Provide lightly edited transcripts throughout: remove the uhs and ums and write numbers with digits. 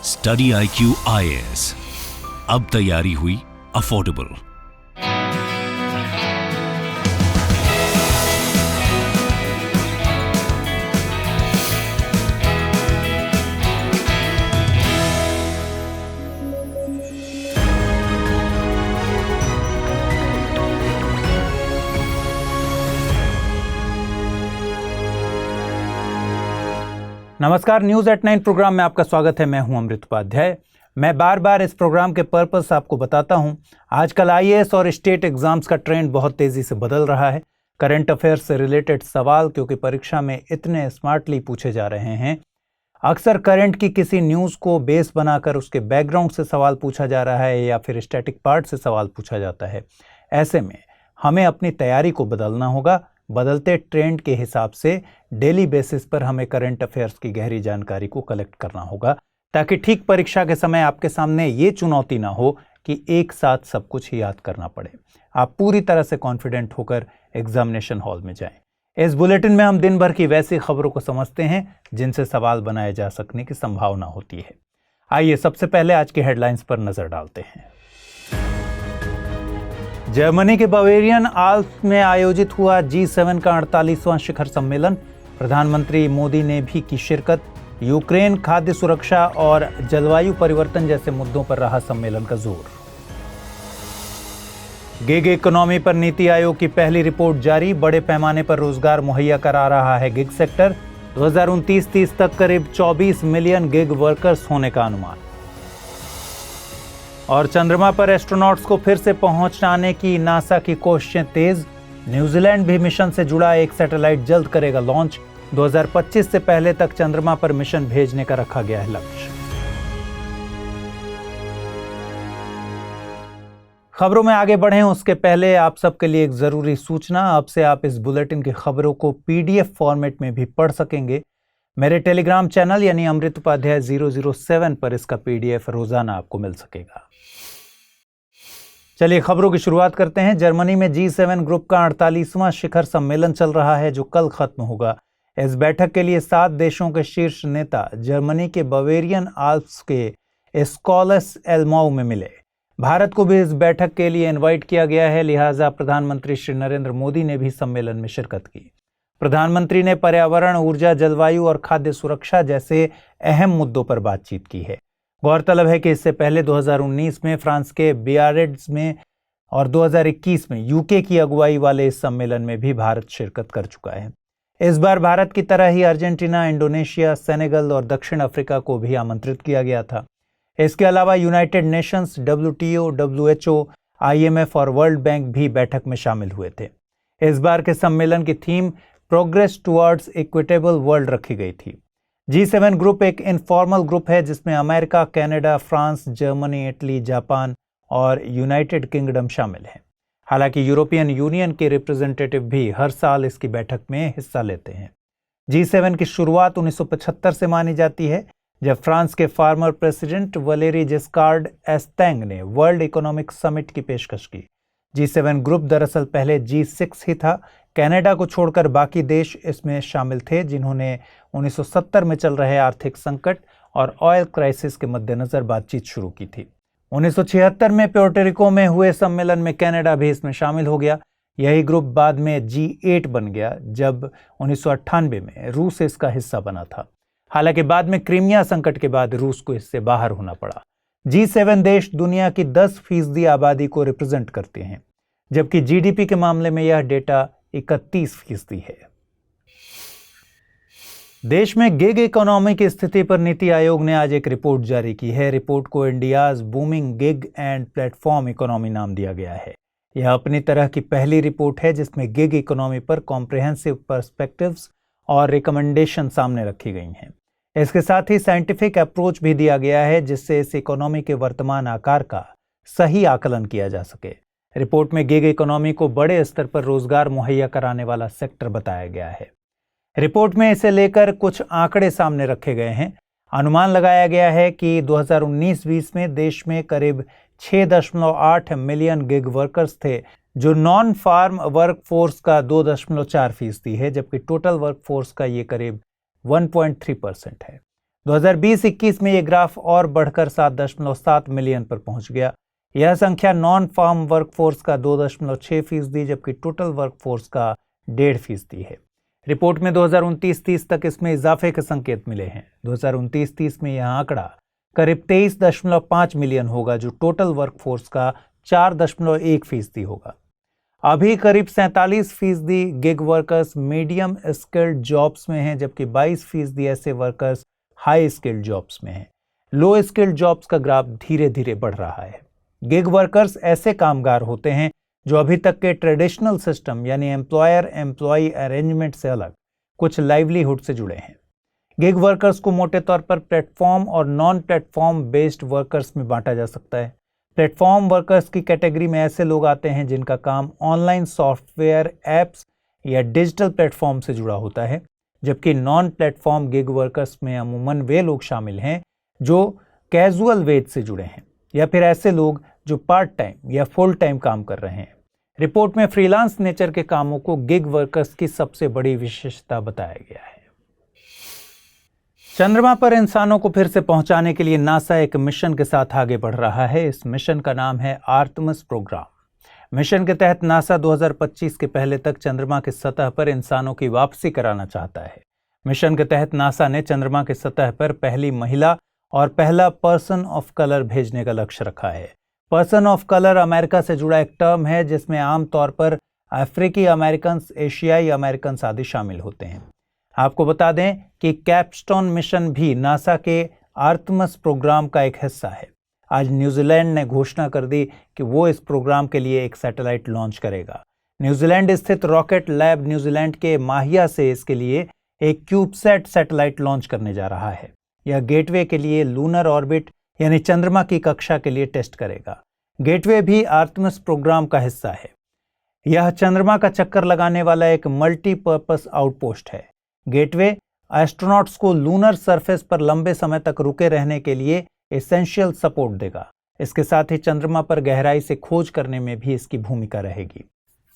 Study IQ IAS, अब तैयारी हुई अफोर्डेबल। नमस्कार, न्यूज एट 9 प्रोग्राम में आपका स्वागत है। मैं हूं अमृत उपाध्याय। मैं बार बार इस प्रोग्राम के पर्पस आपको बताता हूं। आजकल IAS और स्टेट एग्जाम्स का ट्रेंड बहुत तेजी से बदल रहा है। करंट अफेयर्स से रिलेटेड सवाल क्योंकि परीक्षा में इतने स्मार्टली पूछे जा रहे हैं। अक्सर करंट की किसी न्यूज को बेस बनाकर उसके बैकग्राउंड से सवाल पूछा जा रहा है या फिर स्टैटिक पार्ट से सवाल पूछा जाता है। ऐसे में हमें अपनी तैयारी को बदलना होगा। बदलते ट्रेंड के हिसाब से डेली बेसिस पर हमें करंट अफेयर्स की गहरी जानकारी को कलेक्ट करना होगा, ताकि ठीक परीक्षा के समय आपके सामने ये चुनौती ना हो कि एक साथ सब कुछ याद करना पड़े। आप पूरी तरह से कॉन्फिडेंट होकर एग्जामिनेशन हॉल में जाएं। इस बुलेटिन में हम दिन भर की वैसी खबरों को समझते हैं जिनसे सवाल बनाए जा सकने की संभावना होती है। आइए सबसे पहले आज की हेडलाइंस पर नजर डालते हैं। जर्मनी के बावेरियन आल्प्स में आयोजित हुआ G7 का 48वां शिखर सम्मेलन। प्रधानमंत्री मोदी ने भी की शिरकत। यूक्रेन, खाद्य सुरक्षा और जलवायु परिवर्तन जैसे मुद्दों पर रहा सम्मेलन का जोर। गिग इकोनॉमी पर नीति आयोग की पहली रिपोर्ट जारी। बड़े पैमाने पर रोजगार मुहैया करा रहा है गिग सेक्टर। 2029-30 तक करीब 24 मिलियन गिग वर्कर्स होने का अनुमान। और चंद्रमा पर एस्ट्रोनॉट्स को फिर से पहुंचाने की नासा की कोशिशें तेज। न्यूजीलैंड भी मिशन से जुड़ा एक सैटेलाइट जल्द करेगा लॉन्च। 2025 से पहले तक चंद्रमा पर मिशन भेजने का रखा गया है लक्ष्य। खबरों में आगे बढ़ें उसके पहले आप सबके लिए एक जरूरी सूचना। अब से आप इस बुलेटिन की खबरों को PDF फॉर्मेट में भी पढ़ सकेंगे। मेरे टेलीग्राम चैनल यानी अमृत उपाध्याय 007 पर इसका PDF रोजाना आपको मिल सकेगा। चलिए खबरों की शुरुआत करते हैं। जर्मनी में G7 ग्रुप का 48वां शिखर सम्मेलन चल रहा है जो कल खत्म होगा। इस बैठक के लिए 7 देशों के शीर्ष नेता जर्मनी के बावेरियन आल्प्स के स्कॉलस एल्माउ में मिले। भारत को भी इस बैठक के लिए इनवाइट किया गया है, लिहाजा प्रधानमंत्री श्री नरेंद्र मोदी ने भी सम्मेलन में शिरकत की। प्रधानमंत्री ने पर्यावरण, ऊर्जा, जलवायु और खाद्य सुरक्षा जैसे अहम मुद्दों पर बातचीत की है। गौरतलब है कि इससे पहले 2019 में फ्रांस के बियारेट्ज में और 2021 में UK की अगुवाई वाले इस सम्मेलन में भी भारत शिरकत कर चुका है। इस बार भारत की तरह ही अर्जेंटीना, इंडोनेशिया, सेनेगल और दक्षिण अफ्रीका को भी आमंत्रित किया गया था। इसके अलावा United Nations, WTO, WHO, IMF और वर्ल्ड बैंक भी बैठक में शामिल हुए थे। इस बार के सम्मेलन की theme progress towards equitable world रखी गई थी। G7 ग्रुप एक इनफॉर्मल ग्रुप है जिसमें America, Canada, France, Germany, Italy, Japan और यूनाइटेड किंगडम शामिल हैं। हालांकि यूरोपियन यूनियन के रिप्रेजेंटेटिव भी हर साल इसकी बैठक में हिस्सा लेते हैं। G7 की शुरुआत 1975 से मानी जाती है, जब फ्रांस के फार्मर प्रेसिडेंट वलेरी जिस्कार्ड एस्टैंग ने वर्ल्ड इकोनॉमिक समिट की पेशकश की। G7 ग्रुप दरअसल पहले G6 ही था। कनाडा को छोड़कर बाकी देश इसमें शामिल थे, जिन्होंने 1970 में चल रहे आर्थिक संकट और ऑयल क्राइसिस के मद्देनजर बातचीत शुरू की थी। 1976 में प्योर्टोरिको में हुए सम्मेलन में कनाडा भी इसमें शामिल हो गया। यही ग्रुप बाद में G8 बन गया, जब 1998 में रूस इसका हिस्सा बना था। हालांकि बाद में क्रीमिया संकट के बाद रूस को इससे बाहर होना पड़ा। G7 देश दुनिया की 10% आबादी को रिप्रेजेंट करते हैं, जबकि GDP के मामले में यह डेटा 31% है। देश में गिग इकोनॉमी की स्थिति पर नीति आयोग ने आज एक रिपोर्ट जारी की है। रिपोर्ट को India's booming gig and platform economy नाम दिया गया है। यह अपनी तरह की पहली रिपोर्ट है जिसमें गिग इकोनॉमी पर कॉम्प्रिहेंसिव पर्सपेक्टिव्स और रिकमेंडेशन सामने रखी गई हैं। इसके साथ ही साइंटिफिक अप्रोच भी दिया गया है जिससे इस इकोनॉमी के वर्तमान आकार का सही आकलन किया जा सके। रिपोर्ट में गिग इकोनॉमी को बड़े स्तर पर रोजगार मुहैया कराने वाला सेक्टर बताया गया है। रिपोर्ट में इसे लेकर कुछ आंकड़े सामने रखे गए हैं। अनुमान लगाया गया है कि 2019-20 में देश में करीब 6.8 मिलियन गिग वर्कर्स थे, जो नॉन फार्म वर्कफोर्स का 2.4% है, जबकि टोटल वर्कफोर्स का ये करीब 1.3% है। 2020-21 में ये ग्राफ और बढ़कर 7.7 मिलियन पर पहुंच गया। यह संख्या नॉन फार्म वर्कफोर्स का 2.6%, जबकि टोटल वर्कफोर्स का 1.5% है। रिपोर्ट में 2029-30 तक इसमें इजाफे के संकेत मिले हैं। 2029-30 में यह आंकड़ा करीब 23.5 मिलियन होगा, जो टोटल वर्कफोर्स का 4.1% होगा। अभी करीब 47% gig workers medium skilled jobs में हैं, जबकि 22% ऐसे वर्कर्स हाई स्किल्ड जॉब्स में हैं। लो स्किल्ड जॉब्स का ग्राफ धीरे धीरे बढ़ रहा है। गिग वर्कर्स ऐसे कामगार होते हैं जो अभी तक के ट्रेडिशनल सिस्टम यानी एम्प्लॉयर एम्प्लॉई अरेंजमेंट से अलग कुछ लाइवलीहुड से जुड़े हैं। गिग वर्कर्स को मोटे तौर पर प्लेटफॉर्म और नॉन प्लेटफॉर्म बेस्ड वर्कर्स में बांटा जा सकता है। प्लेटफॉर्म वर्कर्स की कैटेगरी में ऐसे लोग आते हैं जिनका काम ऑनलाइन सॉफ्टवेयर, एप्स या डिजिटल प्लेटफॉर्म से जुड़ा होता है, जबकि नॉन प्लेटफॉर्म गिग वर्कर्स में अमूमन वे लोग शामिल हैं जो कैजुअल वेज से जुड़े हैं या फिर ऐसे लोग जो पार्ट टाइम या फुल टाइम काम कर रहे हैं। रिपोर्ट में फ्रीलांस नेचर के कामों को गिग वर्कर्स की सबसे बड़ी विशेषता बताया गया है। चंद्रमा पर इंसानों को फिर से पहुंचाने के लिए नासा एक मिशन के साथ आगे बढ़ रहा है। इस मिशन का नाम है आर्टेमिस प्रोग्राम। मिशन के तहत नासा 2025 के पहले तक चंद्रमा की सतह पर इंसानों की वापसी कराना चाहता है। मिशन के तहत नासा ने चंद्रमा की सतह पर पहली महिला और पहला पर्सन ऑफ कलर भेजने का लक्ष्य रखा है। पर्सन ऑफ कलर अमेरिका से जुड़ा एक टर्म है जिसमें आमतौर पर अफ्रीकी अमेरिकन, एशियाई अमेरिकन आदि शामिल होते हैं। आपको बता दें कि कैपस्टोन मिशन भी नासा के आर्टेमिस प्रोग्राम का एक हिस्सा है। आज न्यूजीलैंड ने घोषणा कर दी कि वो इस प्रोग्राम के लिए एक सैटेलाइट लॉन्च करेगा। न्यूजीलैंड स्थित रॉकेट लैब न्यूजीलैंड के माहिया से इसके लिए एक क्यूबसैट सैटेलाइट लॉन्च करने जा रहा है। यह गेटवे के लिए लूनर ऑर्बिट यानी चंद्रमा की कक्षा के लिए टेस्ट करेगा। गेटवे भी आर्टेमिस प्रोग्राम का हिस्सा है। यह चंद्रमा का चक्कर लगाने वाला एक मल्टीपर्पस आउटपोस्ट है। गेटवे एस्ट्रोनॉट्स को लूनर सरफेस पर लंबे समय तक रुके रहने के लिए एसेंशियल सपोर्ट देगा। इसके साथ ही चंद्रमा पर गहराई से खोज करने में भी इसकी भूमिका रहेगी।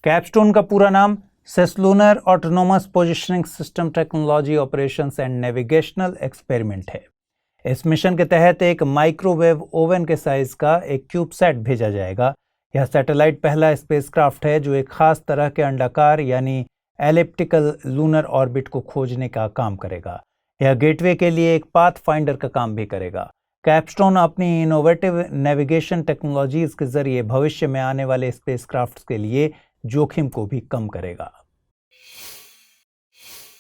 कैपस्टोन का पूरा नाम cislunar autonomous positioning system technology operations and navigational experiment है। इस मिशन के तहत एक माइक्रोवेव ओवन के साइज का एक क्यूबसैट भेजा जाएगा। यह सैटेलाइट पहला स्पेसक्राफ्ट है जो एक खास तरह के अंडाकार यानी एलिप्टिकल लूनर ऑर्बिट को खोजने का काम करेगा। यह गेटवे के लिए एक पाथ फाइंडर का काम भी करेगा। कैपस्टोन अपनी इनोवेटिव नेविगेशन टेक्नोलॉजीज के जरिए भविष्य में आने वाले स्पेसक्राफ्ट्स के लिए जोखिम को भी कम करेगा।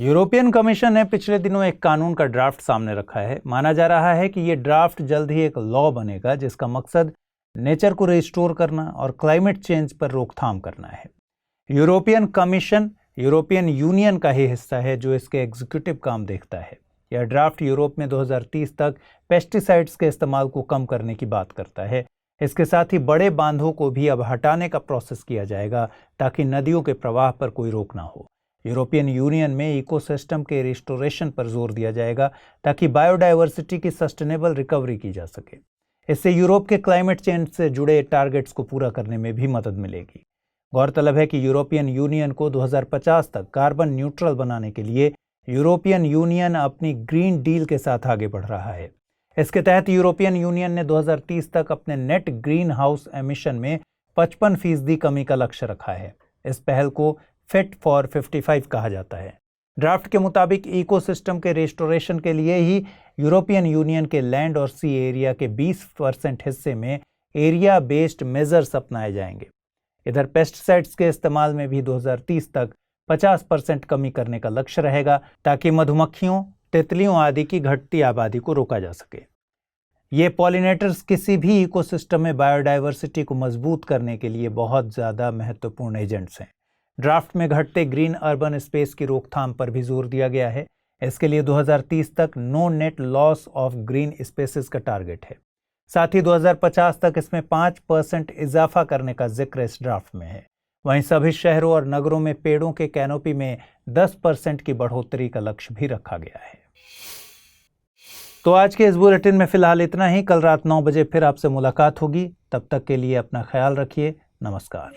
यूरोपियन कमीशन ने पिछले दिनों एक कानून का ड्राफ्ट सामने रखा है। माना जा रहा है कि यह ड्राफ्ट जल्द ही एक लॉ बनेगा जिसका मकसद नेचर को रिस्टोर करना और क्लाइमेट चेंज पर रोकथाम करना है। यूरोपियन कमीशन यूरोपियन यूनियन का ही हिस्सा है जो इसके एग्जीक्यूटिव काम देखता है। यह ड्राफ्ट यूरोप में 2030 तक पेस्टिसाइड्स के इस्तेमाल को कम करने की बात करता है। इसके साथ ही बड़े बांधों को भी अब हटाने का प्रोसेस किया जाएगा ताकि नदियों के प्रवाह पर कोई रोक ना हो। यूरोपियन यूनियन में इकोसिस्टम के रिस्टोरेशन पर जोर दिया जाएगा ताकि बायोडायवर्सिटी की सस्टेनेबल रिकवरी की जा सके। इससे यूरोप के क्लाइमेट चेंज से जुड़े टारगेट्स को पूरा करने में भी मदद मिलेगी। गौरतलब है कि यूरोपियन यूनियन को 2050 तक कार्बन न्यूट्रल बनाने के लिए यूरोपियन यूनियन अपनी ग्रीन डील के साथ आगे बढ़ रहा है। इसके तहत यूरोपियन यूनियन ने 2030 तक अपने नेट ग्रीन हाउस एमिशन में 55% कमी का लक्ष्य रखा है। इस पहल को फिट फॉर 55 कहा जाता है। ड्राफ्ट के मुताबिक इकोसिस्टम के रेस्टोरेशन के लिए ही यूरोपियन यूनियन के लैंड और सी एरिया के 20% हिस्से में एरिया बेस्ड मेजर्स अपनाए जाएंगे। इधर पेस्टिसाइड्स के इस्तेमाल में भी 2030 तक 50% कमी करने का लक्ष्य रहेगा ताकि मधुमक्खियों, तितलियों आदि की घटती आबादी को रोका जा सके। ये पॉलिनेटर्स किसी भी इकोसिस्टम में बायोडायवर्सिटी को मजबूत करने के लिए बहुत ज़्यादा महत्वपूर्ण एजेंट्स हैं। ड्राफ्ट में घटते ग्रीन अर्बन स्पेस की रोकथाम पर भी जोर दिया गया है। इसके लिए 2030 तक no net loss of green spaces का टारगेट है। साथ ही 2050 तक इसमें 5% इजाफा करने का जिक्र इस ड्राफ्ट में है। वहीं सभी शहरों और नगरों में पेड़ों के कैनोपी में 10% की बढ़ोतरी का लक्ष्य भी रखा गया है। तो आज के इस बुलेटिन में फिलहाल इतना ही। कल रात 9 बजे फिर आपसे मुलाकात होगी। तब तक के लिए अपना ख्याल रखिए। नमस्कार।